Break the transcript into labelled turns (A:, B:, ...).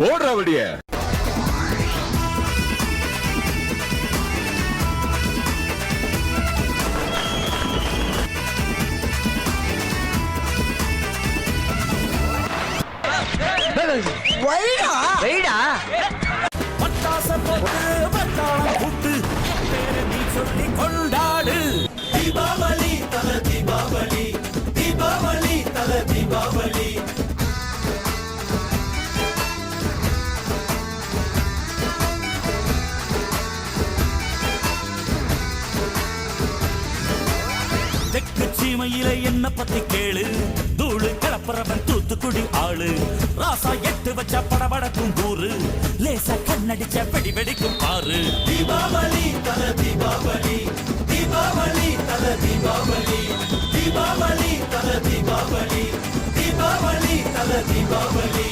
A: ஓடுற வழிய
B: வைடா
C: வெயிடா
D: பட்டாச போட்டு பட்டாளம் கூட்டு பேரை நீ சொல்லி கொண்டாடு. தீபாவளி தல தீபாவளி, தீபாவளி தல தீபாவளி. தெற்கு சீமையில என்ன பத்தி கேளு, தூளு கிளப்புறவன் தூத்துக்குடி ஆளு. ராசா எட்டு வச்ச படபடக்கும் கூறு, லேசா கண்ணடிச்ச வெடி வெடிக்கும் பாரு. தீபாவளி தல தீபாவளி, தீபாவளி தல தீபாவளி, தீபாவளி தல தீபாவளி, தீபாவளி தல தீபாவளி.